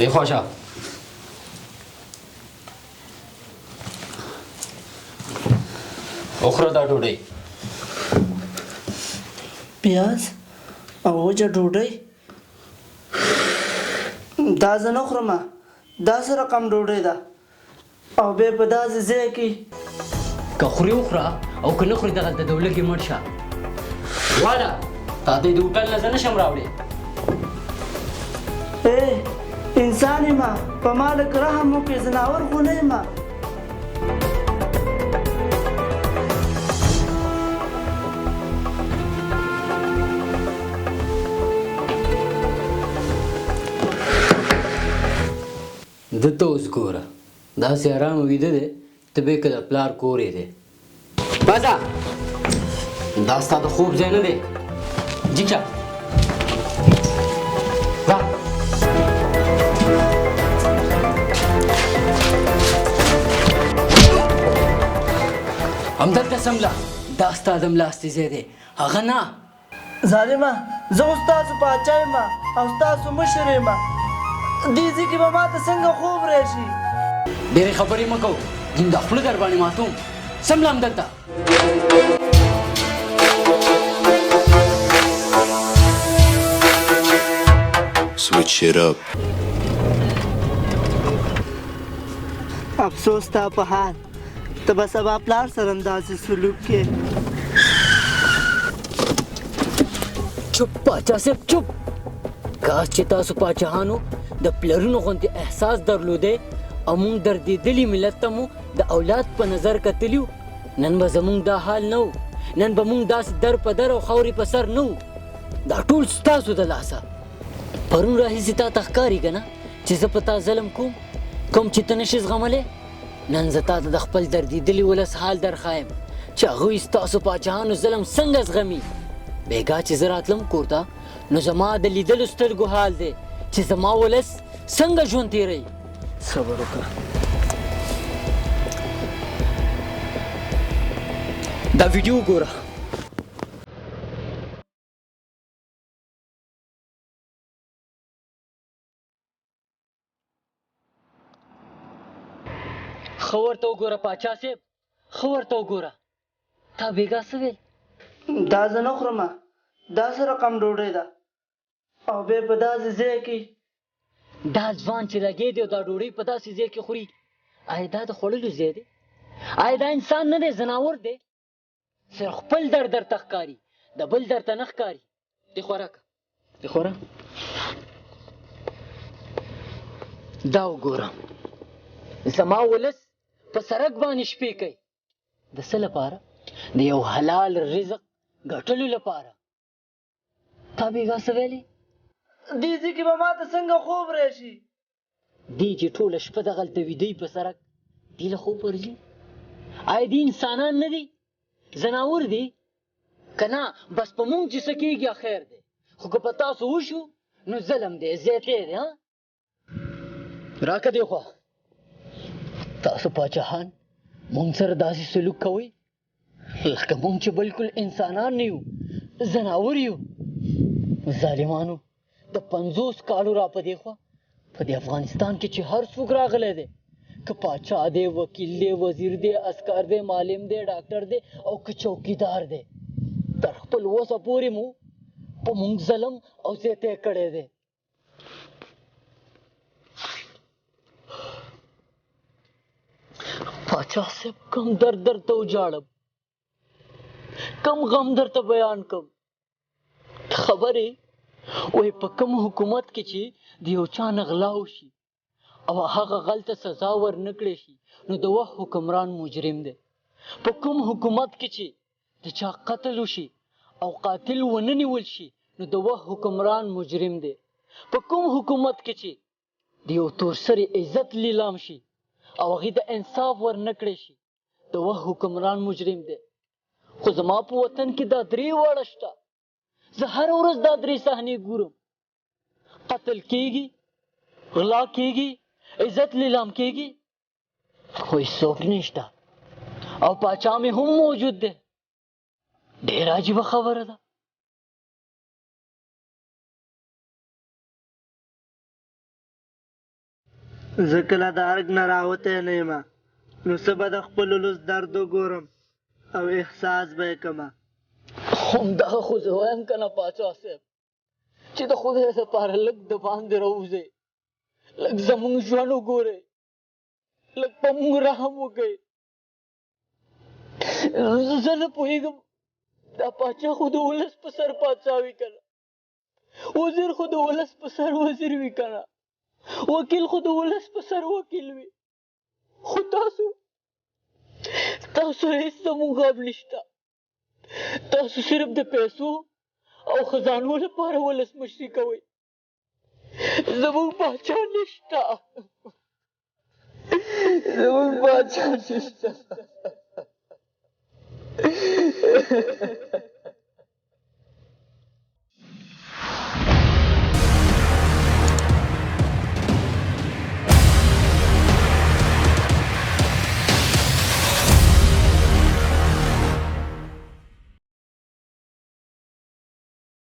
دی خواشه وخوره دا ډوډۍ پیاز او وچه ډوډۍ دا زه نه خورم دا څه رقم ډوډۍ ده او بیا په داسې ځای کې که خوري وخوره او که نه خوري دغلته د ولږې مړ شه واده تا دې د هوټل نه زه نه شم راوړی انسان یم په ما لږ رحم وکړې ځناور خو نه یم ده ته اوس ګوره داسې ارامه ویده دی ته به یې که د پلار کور یې دی باسه دا ستا د خوب ځای نه دی جګ شه ځه همدلته څمله دا ستا د ملاستې ځای دی هغه نه ظالمه زه اوس ستاسو پاچا یم او ستاسو مشر یم دې ځای کې به ماته څنګه خوب راشي ډېرې خبرې مه کوو ځین دا خوله در باندې ماتوم څمله همدلته Switch it up. افسوس تا په حال ته به سبا پلار سره همداسې سلوک کې چپ پاچا صاحب چپ کاش چې تاسو پاچاهانو د پلرونو غوندې احساس درلودی او موږ دردېدلي ملت ته مو د اولاد په نظر کتلي نن به زموږ دا حال نه و نن به موږ داسې در په در او خاورې په سر نه وو دا ټول ستاسو د لاسه پرون راهیسې تا ته ښکاري که نه چې زه په تا ظلم کوم چې ته نشې زغملی نن زه تا ته د خپل دردېدلي ولس حال درښایم چې هغوی ستاسو پاچاهانو ظلم څنګه زغمي بېګا چې زه راتلم کور ته نو زما د لیدلو سترګو حال دی چې زما ولس څنګه ژوند تېروي صبر وکړه دا ویډیو وګوره ښه ورته وګوره پاچا صاحب ښه ورته وګوره تا بېګا څه ویل دا زه نه خورم دا څه رقم ډوډۍ ده او بیا په داسې ځای کې دا ځوان چې لګې دی او دا ډوډۍ په داسې ځای کې خوري آیا دا د خوړلو ځای دی آیا دا انسان نه دی ځناور دی صرف خپل درد درته ښکاري د بل درته نه ښکاري دې خوره که دې خوره دا وګوره زما ولس په سړک باندې شپې کوي د څه لپاره د یو حلال رزق ګټلو لپاره تا بېګا څه ویلې دې ځای کې به ماته څنګه خوب راشي دی چې ټوله شپه دغلته ویدوي په سړک دې له خوب ورځي آیا دې انسانان نه دي ځناور دي که نه بس په مونږ چې څه کېږي خیر دی خو که په تاسو وشو نو ظلم دی زیاتی دی راکه دې خوا تاسو پاچاهان مونږ سره داسې سلوک کوئ لکه مونږ چې بلکل انسانان نه یو ځناور یو ظالمانو د 50 کالو را په دې خوا په دې افغانستان کې چې هر څوک راغلی دی که پاچا دی وکیل دی وزیر دی عسکر دی معلم دی ډاکټر دی او که چوکیدار دی تر خپل وسه پورې مو په مونږ ظلم او زیاتی کړی دی پاچا صاحب کم درد درته وجاړم کم غم درته بیان کم خبرې وایي په کوم حکومت کې چې د یو چا نه غلا وشي او هغه غل ته سزا ورنه کړی شي نو د وخت حکمران مجرم دی په کوم حکومت کې چې د چا قتل وشي او قاتل ونه نیول شي نو د وخت حکمران مجرم دی په کوم حکومت کې چې د یو تور سري عزت لیلام شي او هغې ته انصاف ورنه کړی شي د وخت حکمران مجرم دی خو زما په وطن کې دا درې واړه شته زه هره ورځ دا درې صحنې ګورم قتل کېږي غلا کېږي عزت لیلام کېږي خو هېڅوک نشته او پاچا مې هم موجود دی ډېره عجیبه خبره ده زه کله د ارګ نه راوتی نه یم نو څه به د خپل ولس درد وګورم او احساس به یې کړمه. همدغه خو زه وایم که نه پاچا صاحب چې د خدای دپاره لږ د باندې راوځئ، لږ زمونږ ژوند وګورئ، لږ په مونږ رحم وکئ. زه نه پوهېږم دا پاچا خو د ولس په سر پاچا وي که نه، وزیر خو د ولس په سر وزیر وي که نه، وکیل خو د ولس په سر وکیل وي، خو تاسو هېڅ زمونږ غم نشته. تاسو صرف د پیسو او خزانو لپاره ولس مشري کوئ. زمونږ پاچا نشته، زمونږ پاچا نشته.